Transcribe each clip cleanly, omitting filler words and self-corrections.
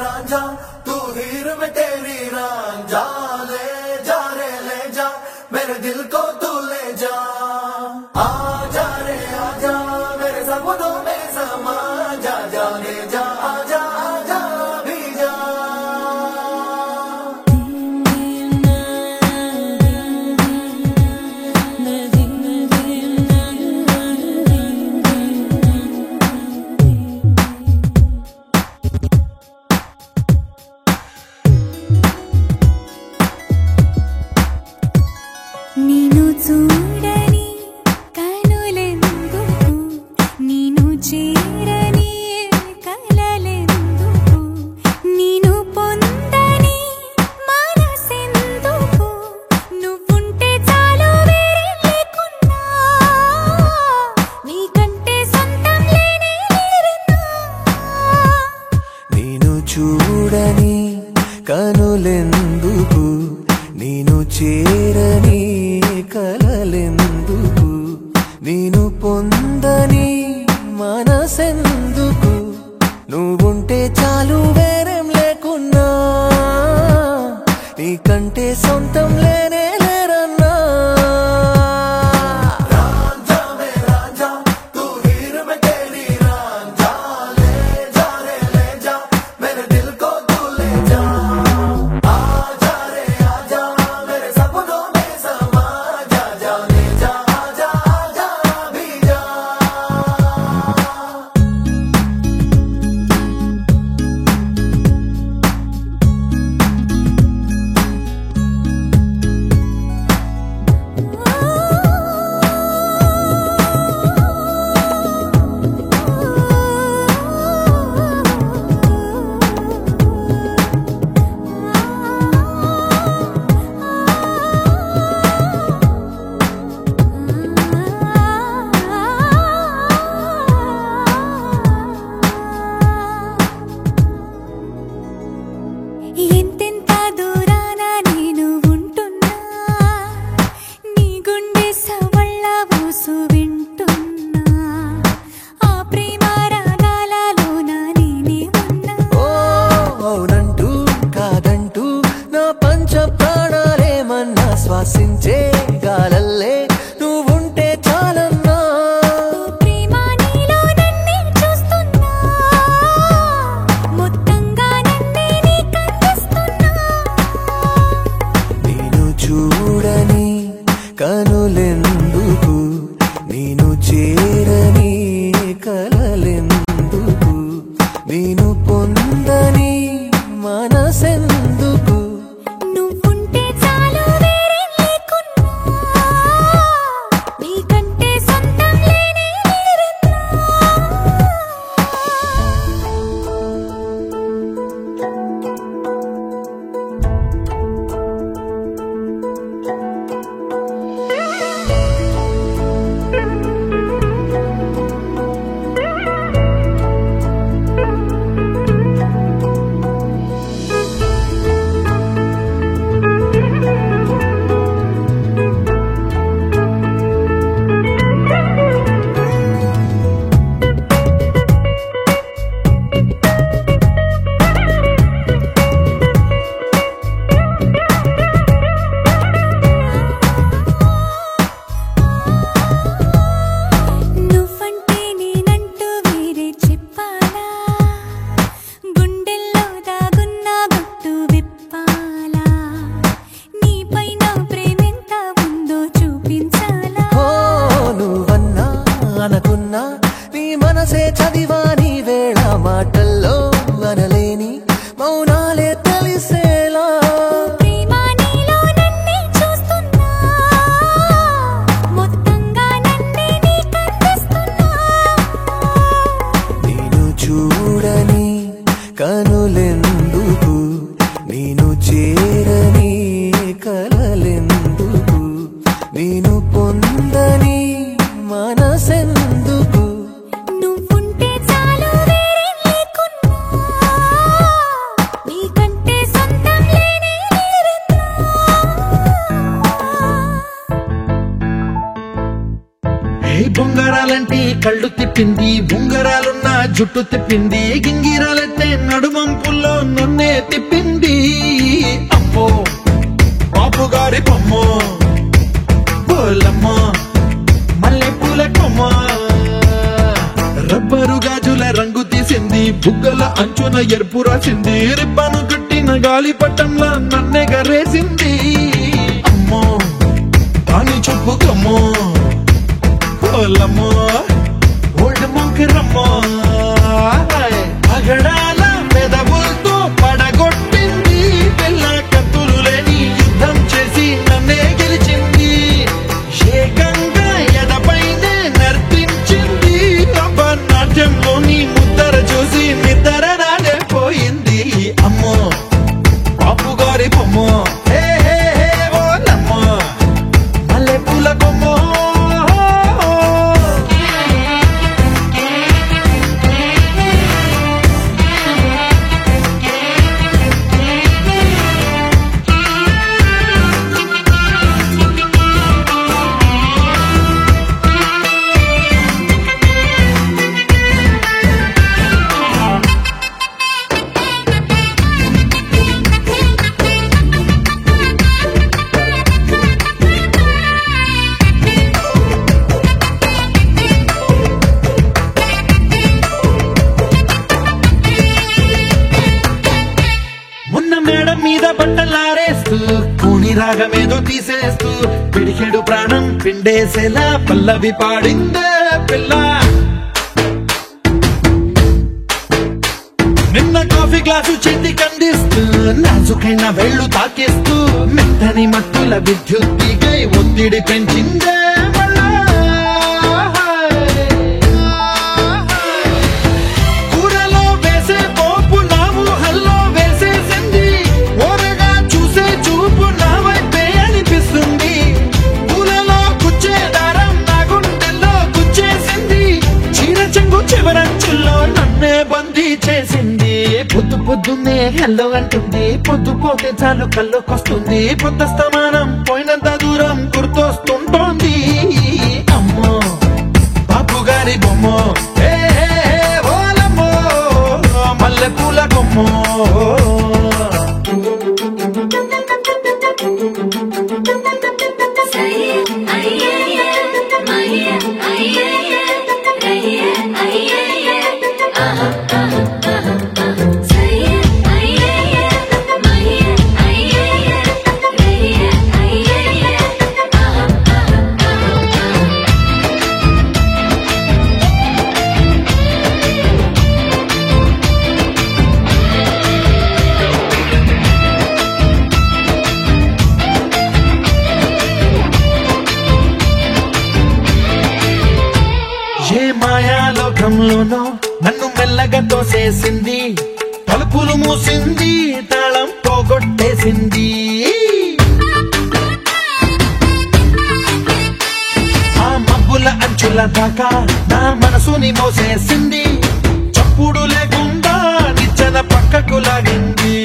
रांझा तू हीर में तेरी रांझा ले जा रे ले जा मेरे दिल को तू ले जा आजा रे आजा मेरे सपनों में समा जा जा ले जा आजा आजा भी जा నీను చూడని కనులెందుకు నీను చేరని కలలెందుకు నీను పొందని మనసెందుకు నువ్వుంటే చాలు వేరే లేకున్నా నీకంటే సొంతం లేనే లేరన్నా నీను చూడని కనులెందుకు నీను చేరని కలలెందుకు నీను పొందని మనసెందుకు నువ్వుంటే చాలు వేరేం లేకున్నా నీకంటే సొంతం లేనే లేరన్నా రాంझा में रांझा तू हीर में तेरी रांझा ले जा रे ले जा मेरे दिल को तू ले जा आजा रे आजा मेरे सपनों में समा जा जा ले जा आजा आजा भी जा ఎంతెంత దూరాన నేను ఉంటున్నా నీ గుండె సవళ్ళ ఊసు వింటున్నా ఆ ప్రేమ రాగాలలోన నేనే ఉన్నా ఓ అవునంటూ కాదంటూ నా పంచ ప్రాణాలేమన్నా శ్వాసించే గాలల్లే నువ్వుంటే చాలన్నా ప్రేమ నీలో నన్నే చూస్తున్నా మొత్తంగా నన్నే నీకందిస్తున్నా నీను చూడని కనులెందుకు నీను చేరని కలలెందుకు నీను పొందని మనసెందుకు నువ్వుంటే చాలు వేరే లేకున్నా నీకంటే సొంతం లేనే లేరన్నా నువ్వంటే నేనంటూ వేరే చెప్పాలా గుండెల్లో దాగున్న గుట్టు విప్పాలా నీపై నా ప్రేమెంత ఉందో చూపించాలా ఓ నువ్వన్నా అనుకున్నా నీ మనసే చదివా నీ వేళ మాటల్లో అనలేని మౌనాలే తెలిసేలా ప్రేమ నీలో నన్నే చూస్తున్నా మొత్తంగా నన్నే నీకందిస్తున్నా నీను చూడని కనులెందుకు నీను చేరని కలలెందుకు నీను పొందని మనసెందుకు నువ్వుంటే చాలు వేరే లేకున్నా నీకంటే సొంతం లేనే లేరన్నా బొంగరాలంటే కళ్ళు తిప్పింది, బొంగరాలున్న జుట్టు తిప్పింది, గింగిరాలెత్తే నడుమంపుల్లో నన్నే తిప్పింది. అమ్మో బాపు గారి బొమ్మ, బోలమ్మ మల్లె పూల కొమ్మ. రబ్బరు గాజుల రంగు తీసింది, బుగ్గల అంచున ఎరుపు రాసింది, రిబ్బను కట్టిన గాలిపటంలా నన్నే గరేసింది. అమ్మో దాని చెప్పుకమ్మో, బోలమ్మో ఓల్డ్ మొంకిరమ్మో. పగడాల పెదవులతో పడగొట్టింది, పిల్ల కత్తులు లేని యుద్ధం చేసి నన్నే గెలిచింది. ఏకంగా ఎడపైనే నర్తించింది, నాట్యంలోని ముద్దర చూసి నిద్ర రాలేపోయింది. అమ్మో బాపు గారి బొమ్మ, హే హే హే ఓలమ్మ మల్లె పూల కొమ్మ. మేడం మీద బట్టలారేస్తూ, కూని రాగమేదో తీసేస్తూ, పిడికెడు ప్రాణం పిండేసేలా పల్లవి పాడిందే పిల్ల. నిన్న కాఫీ గ్లాసు చేతి కందిస్తూ, నాజుకైన వేళ్లు తాకేస్తూ, మెత్తని మత్తుల విద్యుత్ తీగై ఒత్తిడి పెంచిందే మళ్ళా. కూరలో వేసే పోపు నా ఊహల్లో వేసేసింది, ఓరగా చూసే చూపు నా వైపే అనిపిస్తుంది. పూలలో గుచ్చే దారం నా గుండెల్లో గుచ్చేసింది, చీర చెంగు చివరంచుల్లో నన్నే బందీ చేసింది. పొద్దు పొద్దున్నే హెల్లో అంటుంది, పొద్దు పోతే చాలు కళ్ళొకొస్తుంది, పొద్దు స్తమానం పోయినంత దూరం గుర్తొస్తుంటోంది. అమ్మో బాపు గారి బొమ్మ, హే హే హే ఓలమ్మో మల్లె పూల కొమ్మ. ఏ మాయాలోకంలోనో నన్ను మెల్లగా తోసేసింది, తలుపులు మూసింది, తాళం పోగొట్టేసింది. ఆ మబ్బుల అంచుల దాకా నా మనసుని మోసేసింది, చప్పుడు లేకుండా నిచ్చెన పక్కకు లాగింది.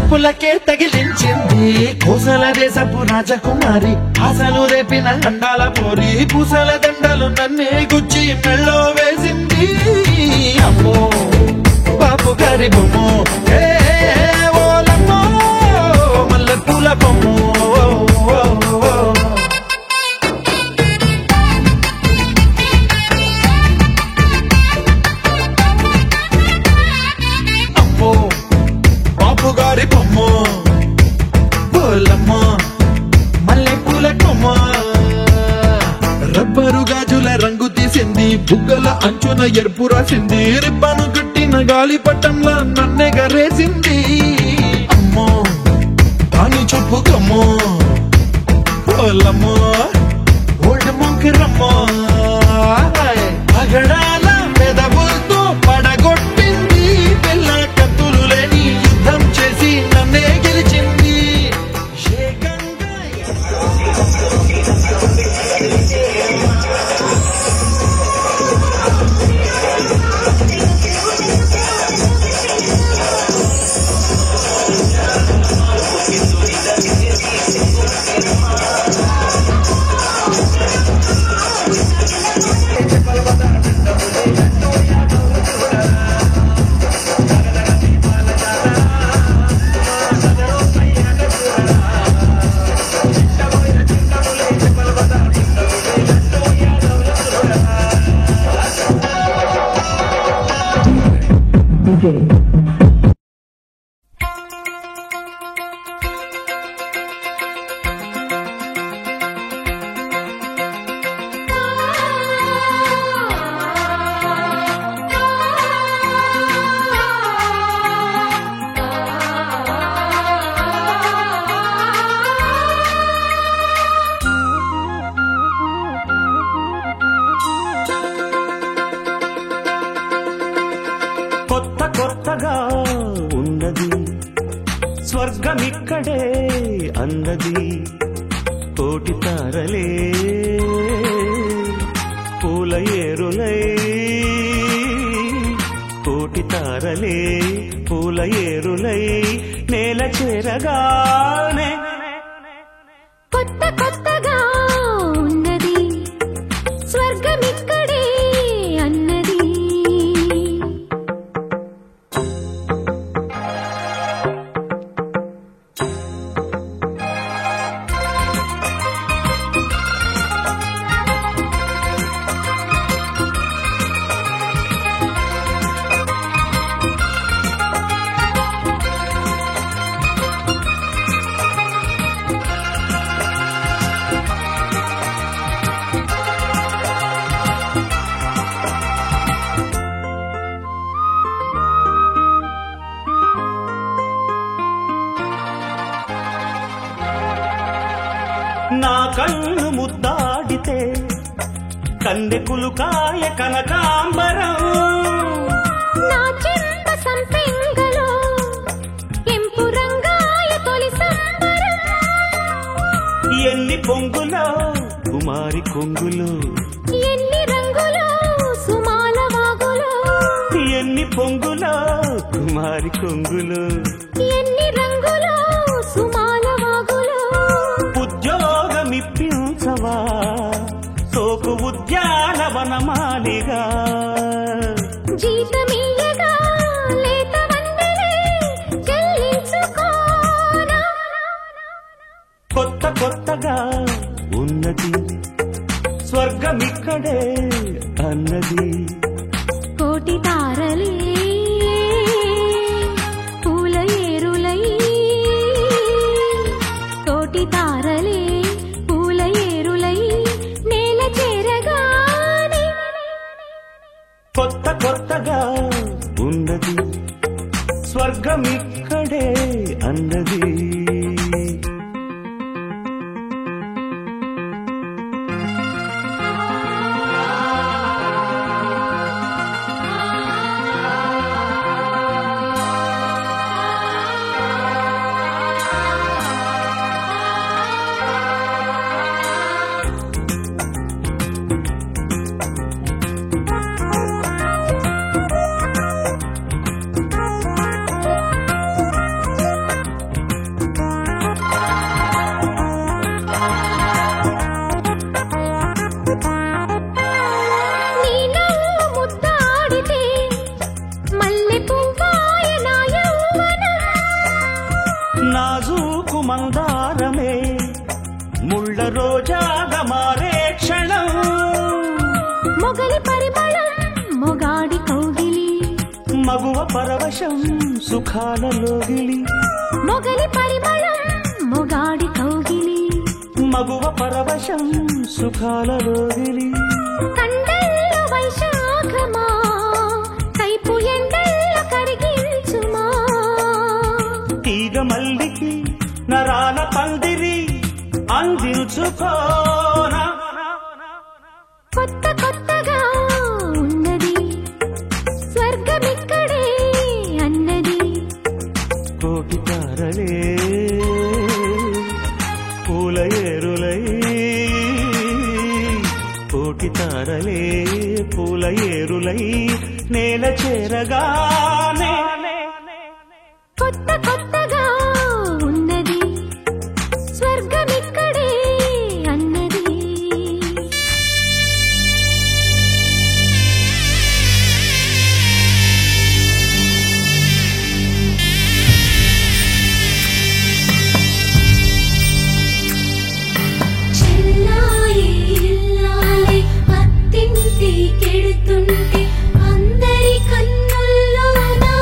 పూలకే తగిలించింది, కోసల దేశపు రాజకుమారి, ఆశలు రేపిన అండాల పోరి, పూసల దండలు నన్నే గుచ్చి మెళ్ళో వేసింది. అమ్మో బాపు గారి బొమ్మ, హే హే ఓలమ్మో మల్లె పూల కొమ్మ. అమ్మో బాపు గారి బొమ్మ, బోలమ్మ మల్లె పూల కొమ్మ. రబ్బరు గాజుల రంగు తీసింది, బుగ్గల అంచున ఎరుపు రాసింది, రిబ్బను కట్టిన గాలిపటంలా నన్నే గరేసింది. అమ్మో దాని చెప్పుకమ్మో, బోలమ్మో ఓల్డ్ మొంకిరమ్మ. పగడాల పెదవులతో పడగొట్టింది, పిల్ల కత్తులు లేని యుద్ధం చేసి నన్నే గెలిచింది. ఏకంగా స్వర్గమిక్కడే అన్నది కోటి తారలే పూల ఏరులై కోటి తారలే పూల ఏరులై నేల చేరగానే కొత్త కొత్తగా ఉన్నది స్వర్గమిక్కడే అన్నది. నా కన్ను ముద్దాడితే కన్నెకులు కాయ కనకాంబరం నా చెంప సంపెంగలో కెంపు రంగాయ తొలి సంబరం. ఎన్ని పొంగులో కుమారి కొంగులు ఎన్ని రంగులో సుమాల వాగులో ఎన్ని పొంగులో కుమారి కొంగులు ఎన్ని రంగులో సుమాల వాగులో ఉద్యోగమిప్పించవా సోకు ఉద్యానవనమాలిగా జీతమియ్యగా లేత వందెలే చెల్లించుకోనా. కొత్త కొత్తగా ఉన్నది స్వర్గమిక్కడే అన్నది కోటి తారలే పూల ఏరులై కోటి తారలే పూల ఏరులై నేల చేరగానే కొత్త కొత్తగా ఉన్నది స్వర్గమిక్కడే అన్నది. నీ నవ్వు ముద్దాడితే మల్లె పువ్వాయ నా యౌవనం. నాజూకు మందారమే ముళ్ళ రోజాగా మారే క్షణం మొగలి పరిమళం మొగాడి కౌగిలి మగువ పరవశం సుఖాలలోగిలి మొగలి పరిమళం మొగాడి కౌగిలి మగువ పరవశం సుఖాలలోగిలి కండల్లో వైశాఖమా కైపు ఎండల్లో కరిగించుమా. తీగ మల్లికి నరాల పందిరి అందించుకోనా కొత్త కొత్తగా ఉన్నది స్వర్గమిక్కడే అన్నది కోటి తారలే పూల ఏరులై కోటి తారలే పూల ఏరులై నేల చేరగానే కొత్త కొత్తగా ఉన్నది స్వర్గమిక్కడే అన్నది. చెల్లాయి ఇల్లాలి అత్తింటి కెడుతుంటే అందరి కన్నుల్లో నా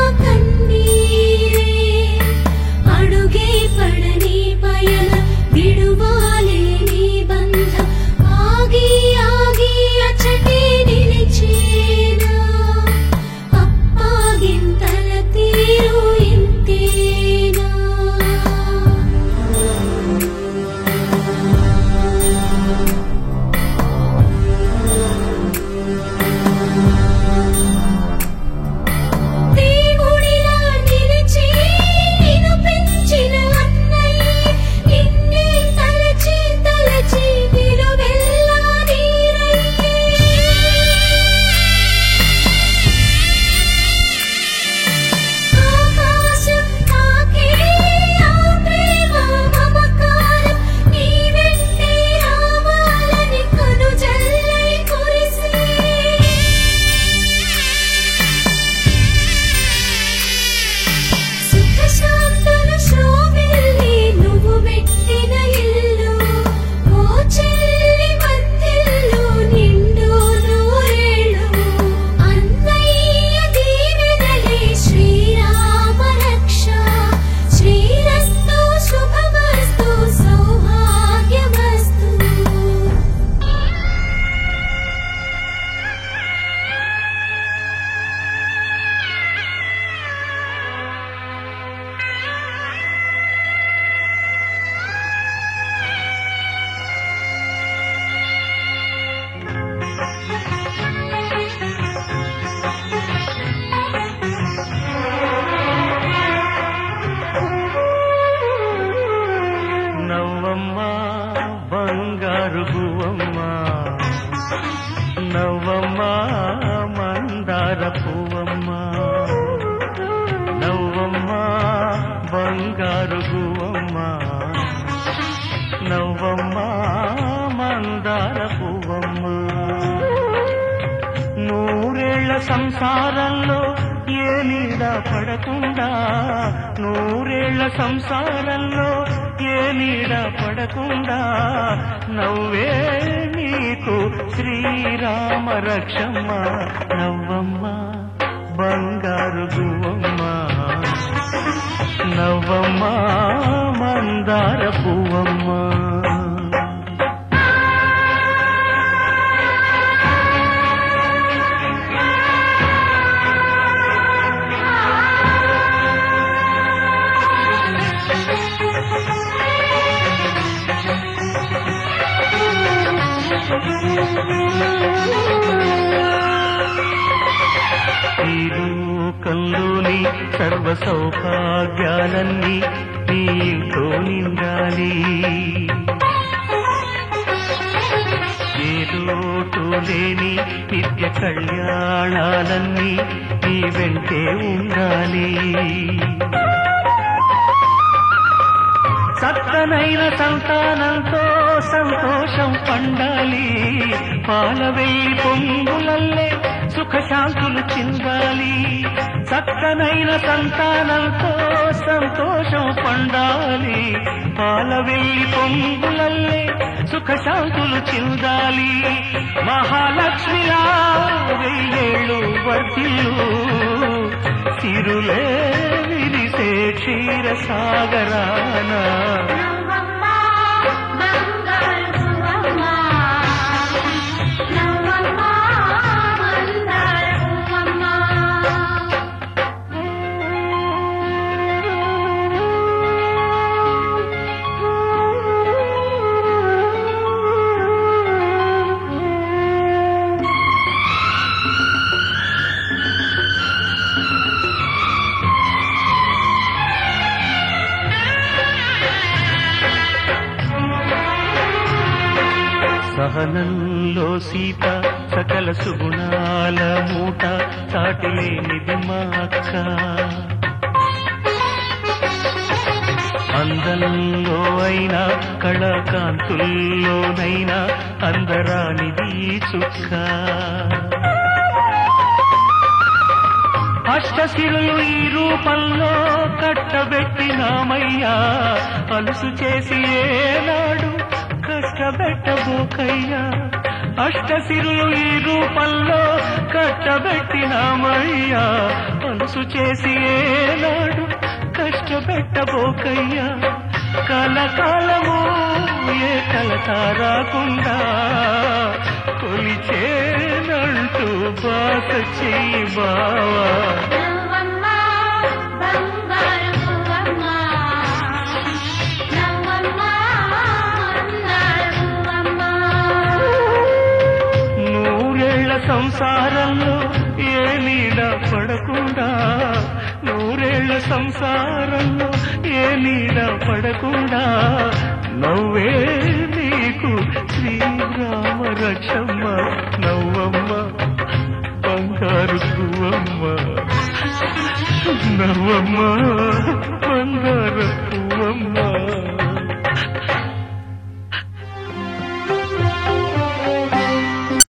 నవ్వమ్మా మందార పువ్వమ్మా, నవ్వమ్మా బంగారు గువ్వమ్మా, నవ్వమ్మా మందార పువ్వమ్మా. నూరేళ్ల సంసారంలో ఏ నీడ పడకుండా, నూరేళ్ల సంసారంలో ఏ నీడ పడకుండా, నవ్వే నీకు శ్రీరామ రక్షమ్మ. నవ్వమ్మ బంగారు గువ్వమ్మ, నవ్వమ్మ మందార పువ్వమ్మ. ఈ లోకంలోని సర్వ సౌభాగ్యాలన్నీ నీతో నిండాలి, ఏ లోటు లేని నిత్య కళ్యాణాలన్నీ నీ వెంటే ఉండాలి. చక్కనైన సంతానంతో సంతోషం పండాలి, పాలవేయి పొంగులల్లే సుఖశాంతులు చిందాలి. చక్కనైన సంతానంతో సంతోషం పండాలి, పాలవేయి పొంగులల్లే సుఖశాంతులు చిందాలి. మహాలక్ష్మిలా వెయ్యేళ్ళు వర్ధిల్లు, తిరులే విరిసే క్షీరసాగరాన. సహనంలో సీత సకల సుగుణాల మూట, సాటిలేనిది మా అక్క. అందంలో అయినా కళాకాంతుల్లోనైనా అందరానిది చుక్క. అష్టశిరులు ఈ రూపంలో కట్టబెట్టినామయ్యా, అలుసు చేసి ఏనాడు కష్టబెట్టబోకయ్యా. అష్టశిరులు ఈ రూపంలో కట్టబెట్టినామయ్యా, అలుసు చేసి ఏనాడు కష్టపెట్టబోకయ్యా. కలకాలము ఏ కలత రాకుండా కొలిచేనంటూ బాస చెయ్యి బావా. సంసారంలో ఏ నీడ పడకుండా, నూరేళ్ల సంసారంలో ఏ నీడ పడకుండా, నవ్వే నీకు శ్రీరామ రక్షమ్మ. నవ్వమ్మ బంగారు గువ్వమ్మ, నవ్వమ్మ